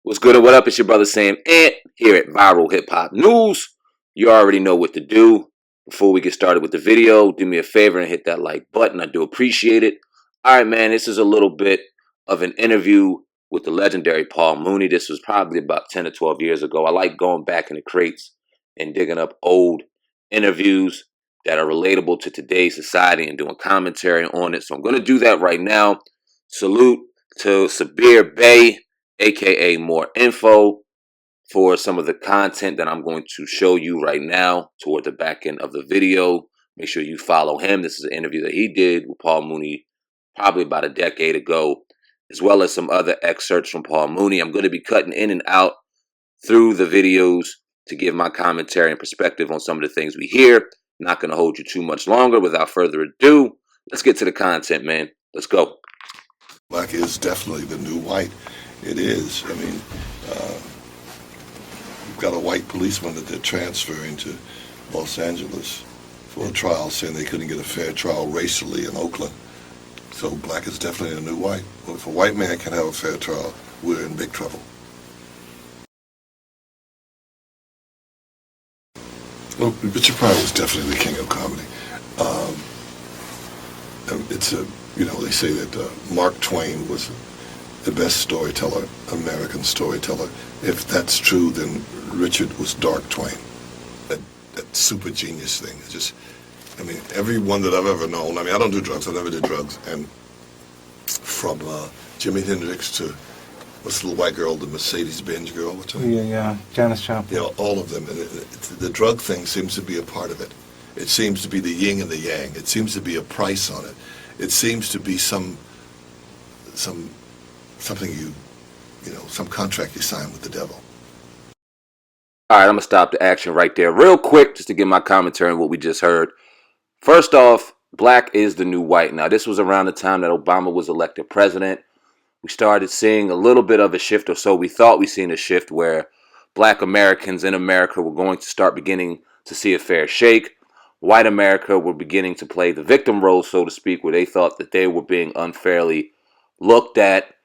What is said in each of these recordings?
What's good and what up? It's your brother SamAnt here at Viral Hip Hop News. You already know what to do. Before we get started with the video, do me a favor and hit that like button. I do appreciate it. All right, man, this is a little bit of an interview with the legendary Paul Mooney. This was probably about 10 or 12 years ago. I like going back in the crates and digging up old interviews that are relatable to today's society and doing commentary on it. So I'm going to do that right now. Salute to Sabir Bey, aka More Info, for some of the content that I'm going to show you right now toward the back end of the video. Make sure you follow him. This is an interview that he did with Paul Mooney probably about a decade ago, as well as some other excerpts from Paul Mooney. I'm going to be cutting in and out through the videos to give my commentary and perspective on some of the things we hear. Not going to hold you too much longer. Without further ado, let's get to the content, man. Let's go. Black is definitely the new white. It is. I mean, you've got a white policeman that they're transferring to Los Angeles for a trial, saying they couldn't get a fair trial racially in Oakland. So black is definitely the new white. Well, if a white man can have a fair trial, we're in big trouble. Well, Richard Pryor was definitely the king of comedy. It's a, they say that Mark Twain was the best storyteller, American storyteller. If that's true, then Richard was Dark Twain. That super genius thing. It's just, everyone that I've ever known. I don't do drugs. I never did drugs. And from Jimi Hendrix to what's the little white girl, the Mercedes-Benz girl? What's her name? Yeah, Janis Joplin. All of them. And the drug thing seems to be a part of it. It seems to be the yin and the yang. It seems to be a price on it. It seems to be something some contract you sign with the devil. All right, I'm going to stop the action right there real quick just to give my commentary on what we just heard. First off, black is the new white. Now, this was around the time that Obama was elected president. We started seeing a little bit of a shift, or so we thought we seen a shift, where black Americans in America were going to start beginning to see a fair shake. White America were beginning to play the victim role, so to speak, where they thought that they were being unfairly looked at,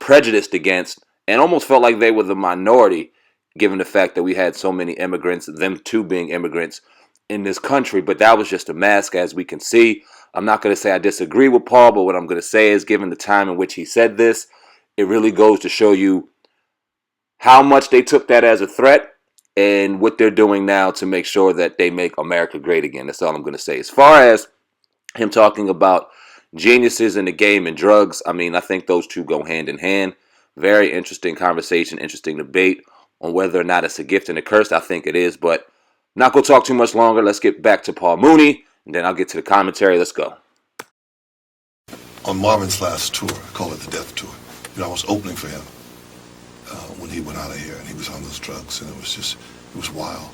prejudiced against, and almost felt like they were the minority, given the fact that we had so many immigrants, them too being immigrants in this country. But that was just a mask, as we can see. I'm not going to say I disagree with Paul, but what I'm going to say is, given the time in which he said this, it really goes to show you how much they took that as a threat and what they're doing now to make sure that they make America great again. That's all I'm going to say. As far as him talking about geniuses in the game and drugs, I think those two go hand in hand. Very interesting conversation, interesting debate on whether or not it's a gift and a curse. I think it is, but not going to talk too much longer. Let's get back to Paul Mooney, and then I'll get to the commentary. Let's go. On Marvin's last tour, I call it the Death Tour, I was opening for him when he went out of here, and he was on those drugs, and it was wild.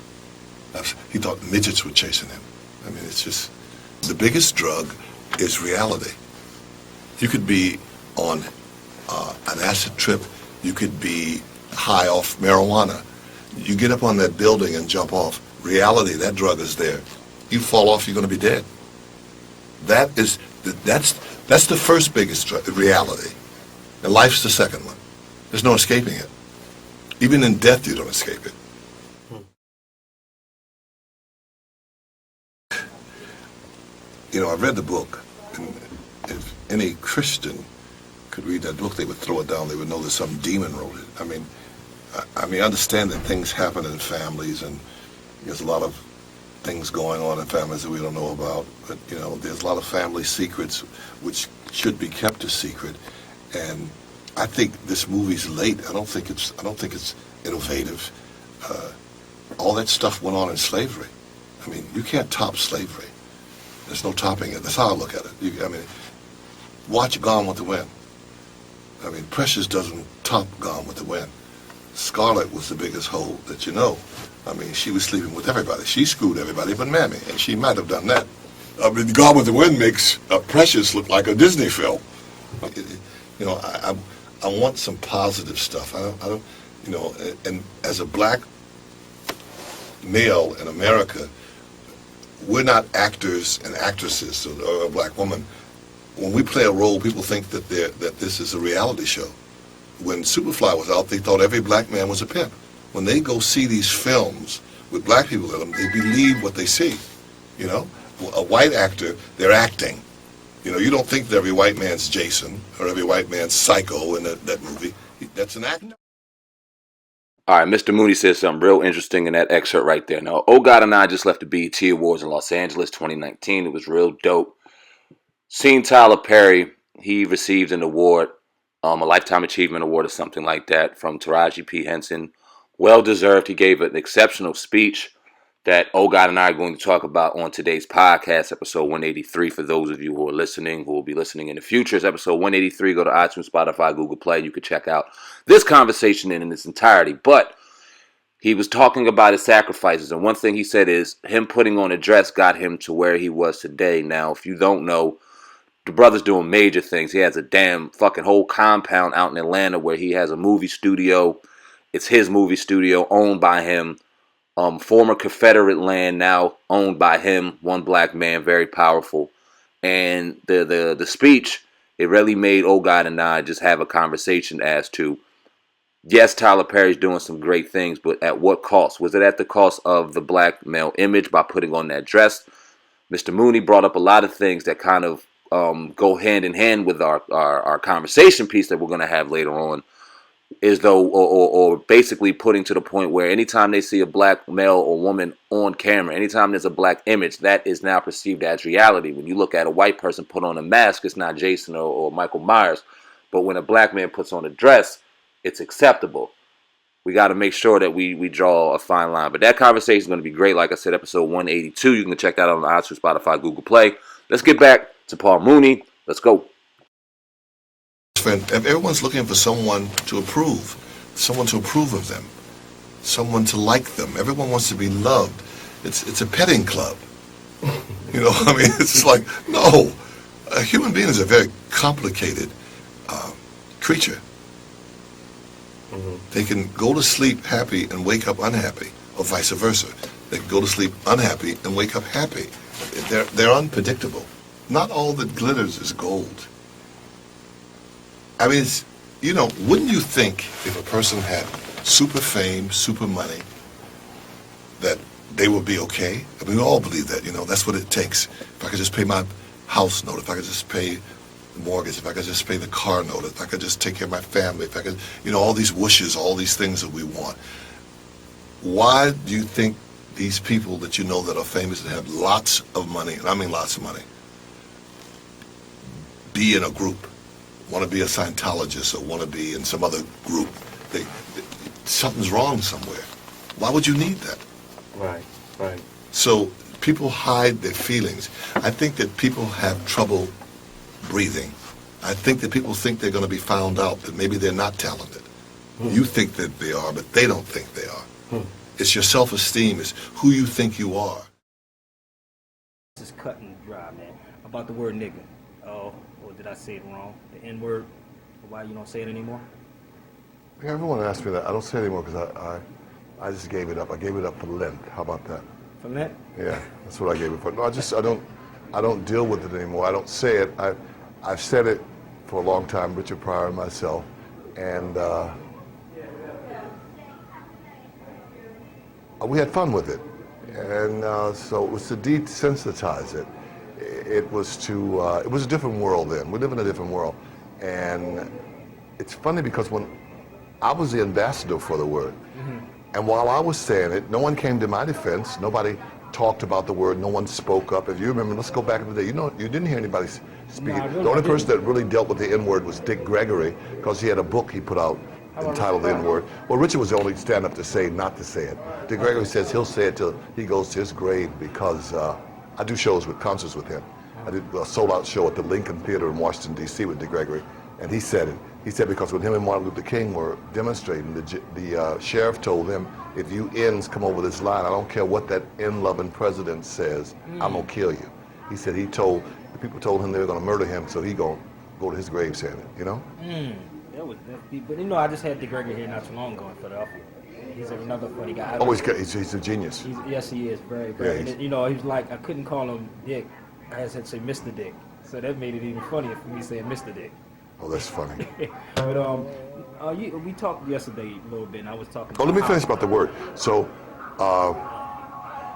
He thought midgets were chasing him. It's just, the biggest drug is reality. You could be on an acid trip. You could be high off marijuana. You get up on that building and jump off. Reality, that drug is there. You fall off, you're going to be dead. That's the first biggest drug, reality. And life's the second one. There's no escaping it. Even in death, you don't escape it. I read the book, and if any Christian could read that book, they would throw it down. They would know that some demon wrote it. I understand that things happen in families, and there's a lot of things going on in families that we don't know about. But there's a lot of family secrets which should be kept a secret. And I think this movie's late. I don't think it's innovative. All that stuff went on in slavery. You can't top slavery. There's no topping it. That's how I look at it. Watch Gone with the Wind. Precious doesn't top Gone with the Wind. Scarlett was the biggest hoe that you know. She was sleeping with everybody. She screwed everybody but Mammy, and she might have done that. Gone with the Wind makes Precious look like a Disney film. I want some positive stuff. I don't, and as a black male in America, we're not actors and actresses, or a black woman. When we play a role, people think that this is a reality show. when Superfly was out, they thought every black man was a pimp. When they go see these films with black people in them, they believe what they see. You know, a white actor, they're acting. You know, you don't think that every white man's Jason or every white man's Psycho in that movie. That's an actor. All right, Mr. Mooney said something real interesting in that excerpt right there. Now, Oh God and I just left the BET Awards in Los Angeles 2019. It was real dope. Seeing Tyler Perry, he received an award, a Lifetime Achievement Award or something like that from Taraji P. Henson. Well deserved. He gave an exceptional speech that Oh God and I are going to talk about on today's podcast, episode 183. For those of you who are listening, who will be listening in the future, it's episode 183. Go to iTunes, Spotify, Google Play. You can check out this conversation in its entirety. But he was talking about his sacrifices, and one thing he said is him putting on a dress got him to where he was today. Now, if you don't know, the brother's doing major things. He has a damn fucking whole compound out in Atlanta where he has a movie studio. It's his movie studio, owned by him. Former Confederate land, now owned by him. One black man, very powerful. And the speech, it really made Oh God and I just have a conversation as to, yes, Tyler Perry's doing some great things, but at what cost? Was it at the cost of the black male image by putting on that dress? Mr. Mooney brought up a lot of things that kind of go hand in hand with our conversation piece that we're going to have later on, is though, or basically putting to the point where anytime they see a black male or woman on camera, anytime there's a black image, that is now perceived as reality. When you look at a white person put on a mask, it's not Jason or Michael Myers. But when a black man puts on a dress, it's acceptable. We got to make sure that we draw a fine line. But that conversation is going to be great. Like I said, episode 182. You can check that out on iTunes, Spotify, Google Play. Let's get back to Paul Mooney. Let's go. Everyone's looking for someone to approve of them, someone to like them. Everyone wants to be loved. It's a petting club. You know, I mean, it's just like, no. A human being is a very complicated creature. Mm-hmm. They can go to sleep happy and wake up unhappy, or vice versa. They can go to sleep unhappy and wake up happy. They're unpredictable. Not all that glitters is gold. I mean, you know, wouldn't you think if a person had super fame, super money, that they would be okay? I mean, we all believe that, you know, that's what it takes. If I could just pay my house note, if I could just pay the mortgage, if I could just pay the car note, if I could just take care of my family, if I could, you know, all these wishes, all these things that we want. Why do you think these people that you know that are famous and have lots of money, and I mean lots of money, be in a group? Want to be a Scientologist or want to be in some other group? Something's wrong somewhere. Why would you need that? Right. So people hide their feelings. I think that people have trouble breathing. I think that people think they're going to be found out, that maybe they're not talented. You think that they are, but they don't think they are. It's your self-esteem. It's who you think you are. This is cut and dry, man. About the word nigga. Oh, or did I say it wrong? The N-word. Why you don't say it anymore? Yeah, everyone asks me that. I don't say it anymore because I just gave it up. I gave it up for Lent. How about that? For Lent? Yeah, that's what I gave it for. No, I don't deal with it anymore. I don't say it. I've said it for a long time, Richard Pryor and myself, and we had fun with it. And so it was to desensitize it. It was a different world then. We live in a different world. And it's funny because when I was the ambassador for the word, and while I was saying it, no one came to my defense. Nobody talked about the word. No one spoke up. If you remember, let's go back in the day. You know, you didn't hear anybody speak. No, really, the only person that really dealt with the N-word was Dick Gregory, because he had a book he put out entitled The N-word. Well, Richard was the only stand-up to say not to say it. Dick Gregory says he'll say it till he goes to his grave, because I do concerts with him. I did a sold-out show at the Lincoln Theater in Washington, D.C. with Dick Gregory, and he said it. He said because when him and Martin Luther King were demonstrating, the sheriff told him, if you N's come over this line, I don't care what that N-loving president says, I'm going to kill you. He said the people told him they were going to murder him, so he going to go to his grave saying it, you know? But you know, I just had Dick Gregory here not too long ago in Philadelphia. He's another funny guy. Oh, he's a genius. Yes, he is. Very, very. Yeah, and, you know, he was like, I couldn't call him Dick. I had to say Mr. Dick. So that made it even funnier for me saying Mr. Dick. Oh, that's funny. But we talked yesterday a little bit, and I was talking. Oh, let me how- finish about the word. So,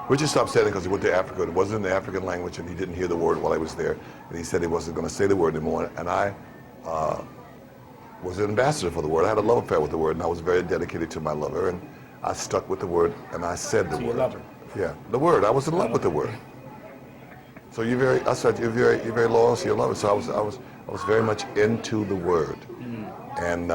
Richard stopped saying it because he went to Africa. It wasn't in the African language, and he didn't hear the word while he was there. And he said he wasn't going to say the word anymore. And I was an ambassador for the word. I had a love affair with the word, and I was very dedicated to my lover. And I stuck with the word, and I said the To word. your lover. Yeah, the word. I was in love with the word. So I said you're very loyal to your lover. So I was very much into the word. And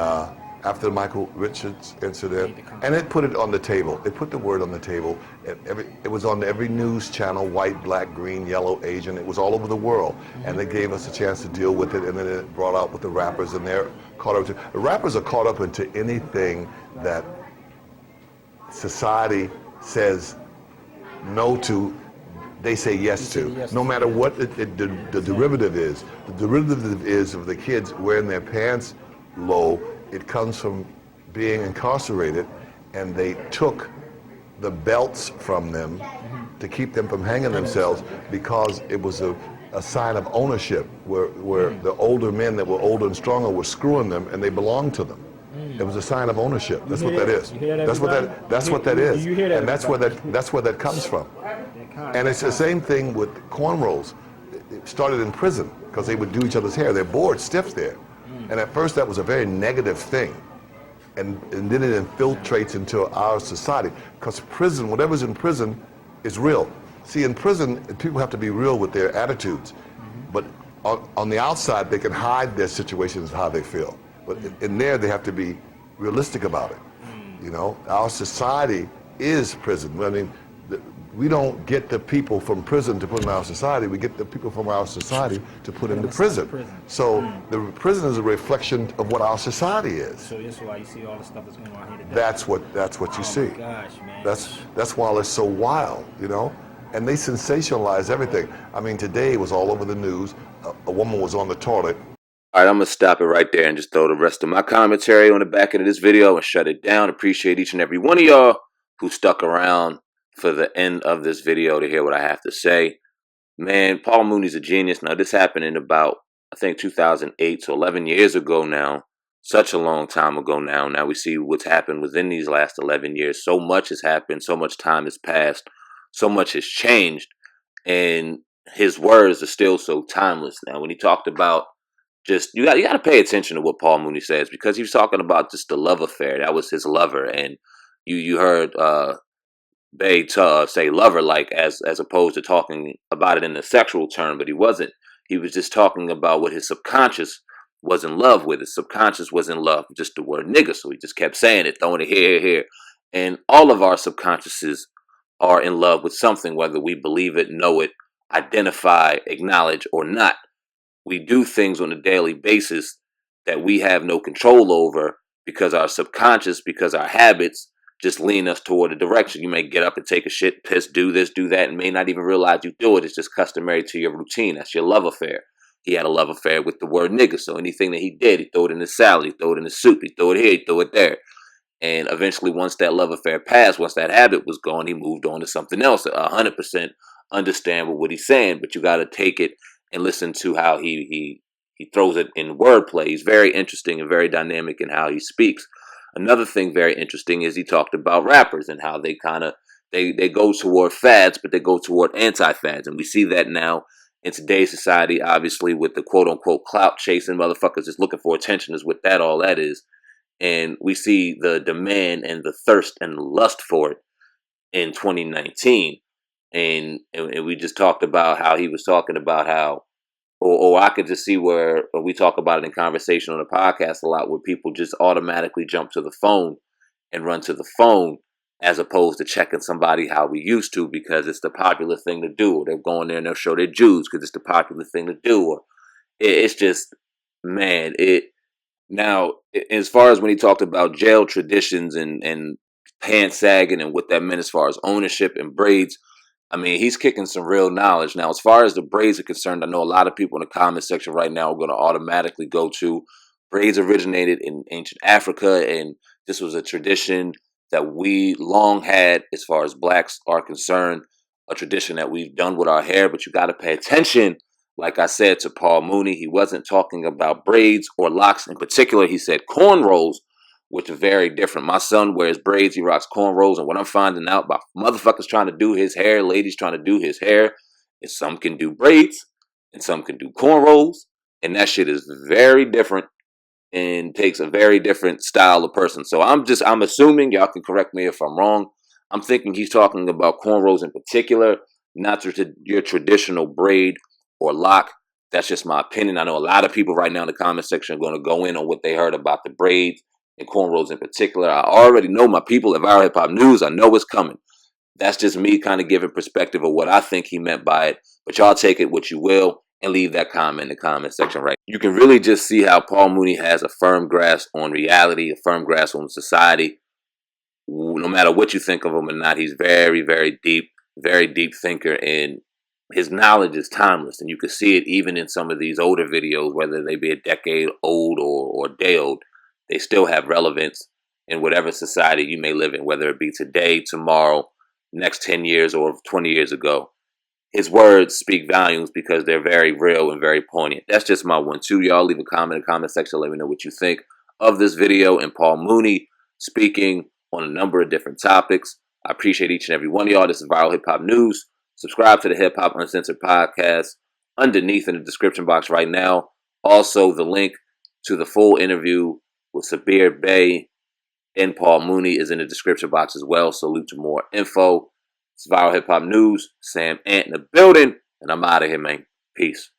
after the Michael Richards incident, and it put it on the table. It put the word on the table. It was on every news channel, white, black, green, yellow, Asian. It was all over the world. And they gave us a chance to deal with it. And then it brought out with the rappers, and they're caught up to. The rappers are caught up into anything that society says no to. They say yes to, yes no to. matter what the derivative is. The derivative is of the kids wearing their pants low. It comes from being incarcerated, and they took the belts from them to keep them from hanging themselves because it was a sign of ownership where the older men that were older and stronger were screwing them, and they belonged to them. It was a sign of ownership. That's what that is. You hear that, That's what everybody? that's what that is. You hear that, and that's where that comes from. And it's the same thing with cornrows. It started in prison because they would do each other's hair. They're bored stiff there. And at first that was a very negative thing. And then it infiltrates into our society because prison, whatever's in prison is real. See, in prison, people have to be real with their attitudes. But on the outside, they can hide their situations, how they feel. But in there, they have to be realistic about it. You know, our society is prison. I mean, we don't get the people from prison to put in our society. We get the people from our society to put into prison. So the prison is a reflection of what our society is. So that's why you see all the stuff that's going on here today. That's what you see. Oh my gosh, man. That's why it's so wild, you know. And they sensationalize everything. I mean, today it was all over the news. A woman was on the toilet. All right, I'm going to stop it right there and just throw the rest of my commentary on the back end of this video and shut it down. Appreciate each and every one of y'all who stuck around for the end of this video to hear what I have to say. Man, Paul Mooney's a genius. Now, this happened in about, I think, 2008, so 11 years ago now. Such a long time ago now. Now we see what's happened within these last 11 years. So much has happened. So much time has passed. So much has changed. And his words are still so timeless. Now, when he talked about just, you got to pay attention to what Paul Mooney says, because he was talking about just the love affair. That was his lover. And you heard Bay say lover, like as opposed to talking about it in a sexual term, but he wasn't. He was just talking about what his subconscious was in love with. His subconscious was in love with just the word nigga, so he just kept saying it, throwing it here. And all of our subconsciouses are in love with something, whether we believe it, know it, identify, acknowledge, or not. We do things on a daily basis that we have no control over because our subconscious, because our habits just lean us toward a direction. You may get up and take a shit, piss, do this, do that, and may not even realize you do it. It's just customary to your routine. That's your love affair. He had a love affair with the word nigga, so anything that he did, he threw it in his salad, he threw it in his soup, he threw it here, he threw it there. And eventually, once that love affair passed, once that habit was gone, he moved on to something else. 100% understand what he's saying, but you got to take it and listen to how he throws it in wordplay. He's very interesting and very dynamic in how he speaks. Another thing very interesting is he talked about rappers and how they kind of they go toward fads, but they go toward anti-fads, and we see that now in today's society. Obviously, with the quote unquote clout chasing, motherfuckers just looking for attention is what that all that is. And we see the demand and the thirst and the lust for it in 2019. And we just talked about how he was talking about how, or I could just see where we talk about it in conversation on the podcast a lot, where people just automatically jump to the phone and run to the phone as opposed to checking somebody how we used to, because it's the popular thing to do. Or they're going there and they'll show their Jews because it's the popular thing to do. Or it's just, man, now, as far as when he talked about jail traditions and pants sagging and what that meant as far as ownership and braids, I mean, he's kicking some real knowledge. Now, as far as the braids are concerned, I know a lot of people in the comment section right now are going to automatically go to braids originated in ancient Africa, and this was a tradition that we long had as far as blacks are concerned, a tradition that we've done with our hair, but you got to pay attention Like I said to Paul Mooney, he wasn't talking about braids or locks in particular. He said cornrows, which are very different. My son wears braids, he rocks cornrows, and what I'm finding out about motherfuckers trying to do his hair, ladies trying to do his hair, is some can do braids and some can do cornrows, and that shit is very different and takes a very different style of person. So I'm assuming, y'all can correct me if I'm wrong, I'm thinking he's talking about cornrows in particular, not your traditional braid or lock. That's just my opinion. I know a lot of people right now in the comment section are going to go in on what they heard about the braids and cornrows in particular. I already know my people at Viral Hip Hop News. I know it's coming. That's just me kind of giving perspective of what I think he meant by it. But y'all take it what you will and leave that comment in the comment section right. You can really just see how Paul Mooney has a firm grasp on reality, a firm grasp on society. No matter what you think of him or not, he's very, very deep thinker, and his knowledge is timeless. And you can see it even in some of these older videos, whether they be a decade old or a day old, they still have relevance in whatever society you may live in, whether it be today, tomorrow, next 10 years, or 20 years ago. His words speak volumes because they're very real and very poignant. That's just my 1-2. Y'all leave a comment in the comment section. Let me know what you think of this video and Paul Mooney speaking on a number of different topics. I appreciate each and every one of y'all. This is Viral Hip Hop News. Subscribe to the Hip Hop Uncensored podcast underneath in the description box right now. Also, the link to the full interview with Sabir Bey and Paul Mooney is in the description box as well. So look to more info. It's Viral Hip Hop News. SamAnt in the building. And I'm out of here, man. Peace.